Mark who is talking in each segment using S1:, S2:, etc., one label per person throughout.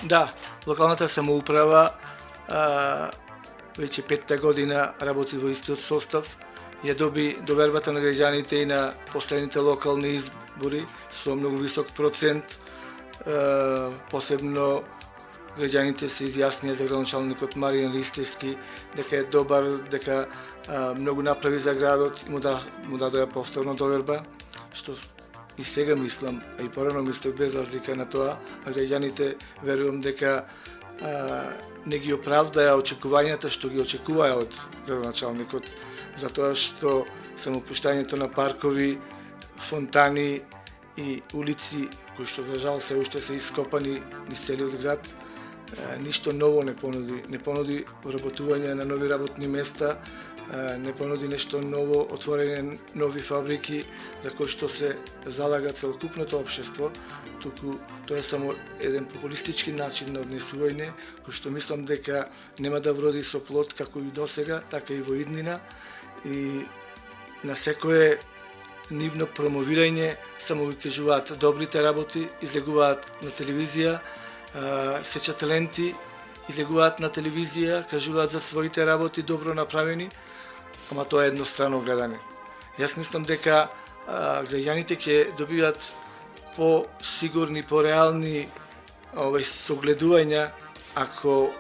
S1: Да, локалната самоуправа веќе 5-та година работи во истиот состав, ја доби довербата на граѓаните и на последните локални избори со многу висок процент. Посебно граѓаните се изјаснија за градоначалникот Маријан Ристевски дека е добар, дека многу направи за градот и му дадоа повторно доверба, што и сега мислам, а и порано мислев без разлика на тоа, а граѓаните верувам дека не ги оправдаја очекувањата што ги очекуваа од градоначалникот, затоа што самопуштањето на паркови, фонтани и улици кои што за жал се уште се ископани низ целиот град, ништо ново не понуди вработување на нови работни места, не понуди нешто ново, отворење нови фабрики за кои што се залага целокупното општество, туку тоа е само еден популистички начин на однесување, кој што мислам дека нема да вроди со плод како и досега, така и во иднина, и на секое нивно промовирање само ви кажуваат добрите работи, излегуваат на телевизија, сечат таленти, излегуваат на телевизија, кажуваат за своите работи добро направени, ама тоа е еднострано гледање. Јас мислам дека граѓаните ќе добиваат по-сигурни, по-реални согледувања ако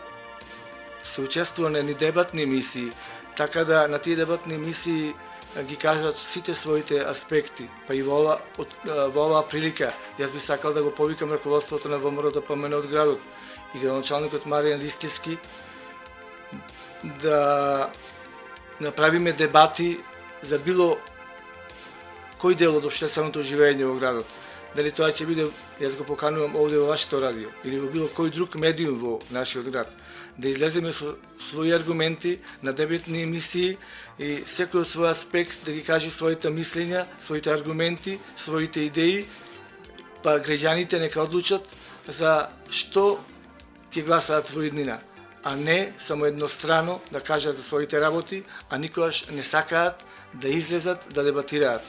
S1: се учествува на едни дебатни емисии, така да на тие дебатни емисии ги кажат сите своите аспекти, па и во оваа прилика јас би сакал да го повикам раководството на ВМРО ДПМН од градот и градоначалникот Маријан Ристевски да направиме дебати за било кој дел од општественото живење во градот. Дали тоа ќе биде, јас го поканувам овде во вашето радио, или во било кој друг медиум во нашиот град, да излеземе со своји аргументи на дебатни емисии и секој од свој аспект да ги каже своите мислења, своите аргументи, своите идеи, па граѓаните нека одлучат за што ќе гласаат во иднина, а не само еднострано да кажат за своите работи, а никогаш не сакаат да излезат да дебатираат.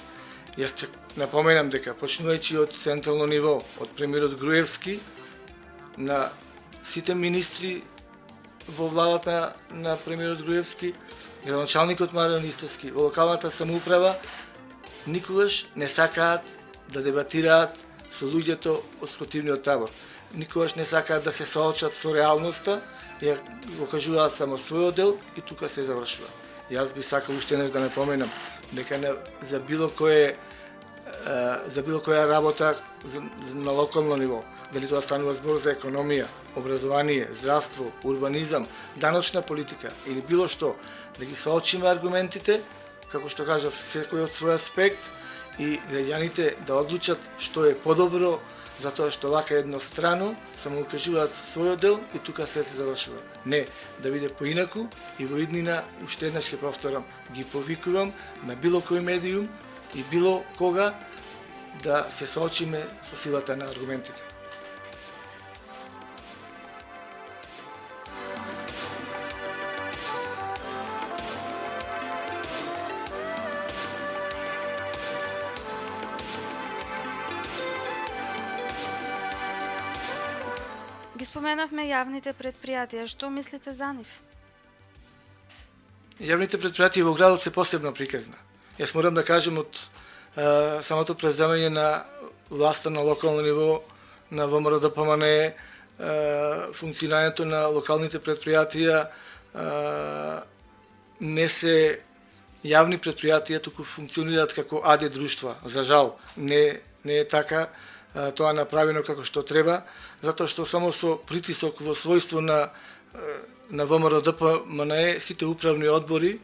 S1: Јас напоменам дека почнувајќи од централно ниво, од премиерот Груевски на сите министри во владата на премиерот Груевски, градоначалникот Маријан Ристевски, во локалната самоуправа, никогаш не сакаат да дебатираат со луѓето од спротивниот табор. Никогаш не сакаат да се соочат со реалноста, ја го кажуваат само својот дел и тука се завршува. Јас би сакал уште еднаш да напоменам дека за било која работа на локално ниво, дали тоа станува збор за економија, образование, здравство, урбанизам, даночна политика или било што, да ги соочиме аргументите, како што кажав, секој од свој аспект и граѓаните да одлучат што е подобро, затоа што вака еднострано само укажуваат својот дел и тука се завршува. Не, да биде поинаку и во иднина, уште еднаш ќе повторам, ги повикувам на било кој медиум и било кога да се соочиме со силата на аргументите.
S2: Ги споменавме јавните предпријатија, што мислите за нив?
S1: Јавните предпријатија во градот се посебно приказна. Јас морам да кажем од самото превземање на власта на локално ниво на ВМРО ДПМН, функционирањето на локалните предпријатија не се јавни предпријатија, туку функционираат како АД друштва. За жал, не е така тоа направено како што треба, затоа што само со притисок во својство на ВМРО ДПМН сите управни одбори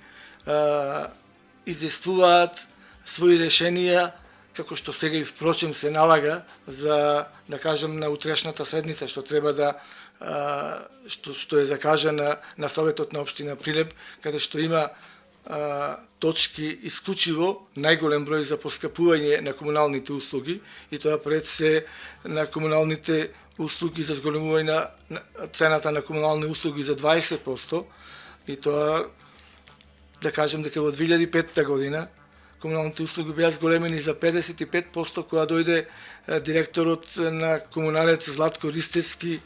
S1: известуваат своји решенија, како што сега и впрочем се налага за, да кажем, на утрешната седница, што треба да што е закажана на Советот на општина Прилеп, каде што има точки исклучиво најголем број за поскапување на комуналните услуги и тоа пред се на комуналните услуги за зголемување на цената на комунални услуги за 20% и тоа да кажем дека во 2005 година комуналните услуги беа зголемени за 55% кога дојде директорот на комуналец Златко Ристевски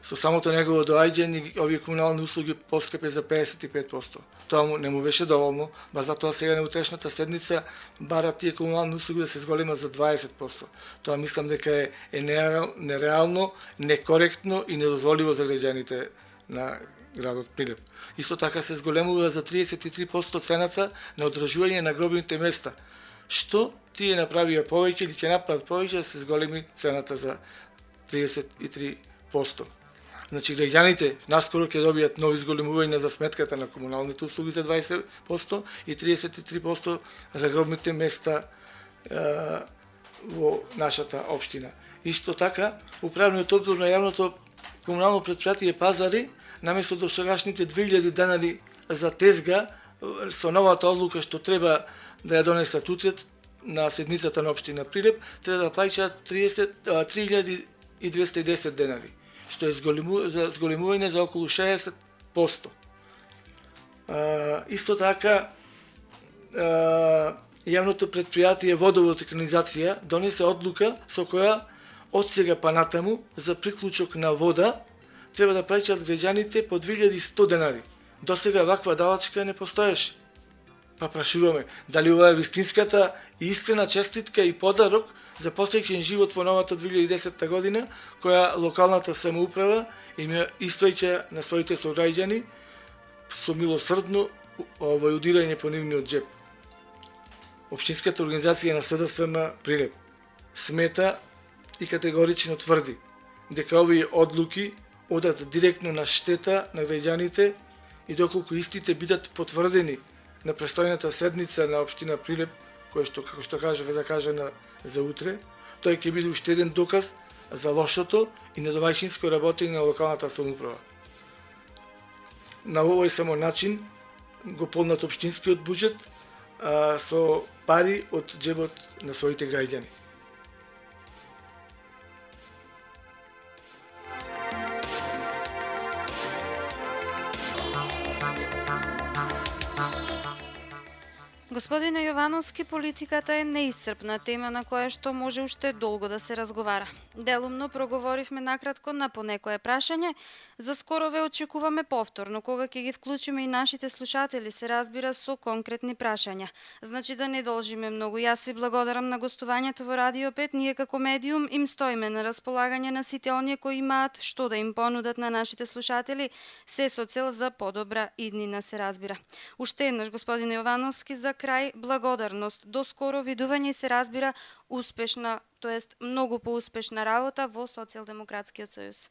S1: Со самото негово доаѓање, овие комунални услуги поскапе за 55%. Тоа не му беше доволно, ба затоа сега на утрешната седница бара тие комунални услуги да се зголема за 20%. Тоа мислам дека е нереално, некоректно и недозволиво за граѓаните на градот Прилеп. Исто така се зголемува за 33% цената на одржување на гробните места. Што тие направија повеќе или ќе направат повеќе да се зголеми цената за 33%. Значи, граѓаните наскоро ќе добијат нови зголемувања за сметката на комуналните услуги за 20% и 33% за гробните места во нашата општина. Исто така, управниот одбор на јавното комунално претпријатие Пазари, наместо досегашните 2000 денари за тезга, со новата одлука што треба да ја донесат утре на седницата на општина Прилеп, треба да плаќаат 3210 денари, што е зголемување за околу 60%. Исто така, јавното претпријатие Водовод и канализација донесе одлука со која од сега па натаму за приклучок на вода треба да плаќаат граѓаните по 2100 денари. До сега ваква давачка не постоеше. Па прашуваме, дали ова е вистинската и искрена честитка и подарок за посреќен живот во новата 2010 година, која локалната самоуправа им ја испраќа на своите сограѓани со милосрдно удирање по нивниот џеп. Општинската организација на СДСМ Прилеп смета и категорично тврди дека овие одлуки одат директно на штета на граѓаните и доколку истите бидат потврдени на престојната седница на општина Прилеп, која што, како што кажа, закажана за утре, тој ќе биде уште еден доказ за лошото и недомаќинско работење на локалната самоуправа. На овој само начин го полнат општинскиот буџет со пари од џебот на своите граѓани.
S2: Господине Јовановски, политиката е неисцрпна тема на која што може уште долго да се разговара. Делумно проговоривме накратко на по некое прашање, за скоро ве очекуваме повторно, кога ќе ги вклучиме и нашите слушатели, се разбира, со конкретни прашања. Значи да не должиме многу. Јас ви благодарам на гостувањето во Радио 5. Ние како медиум им стоиме на располагање на сите оние кои имаат што да им понудат на нашите слушатели, се со цел за подобра иднина, се разбира. Уште еднаш, господине Јовановски, за крај благодарност. До скоро видување и се разбира успешна, тоест многу поуспешна работа во Социјалдемократскиот сојуз.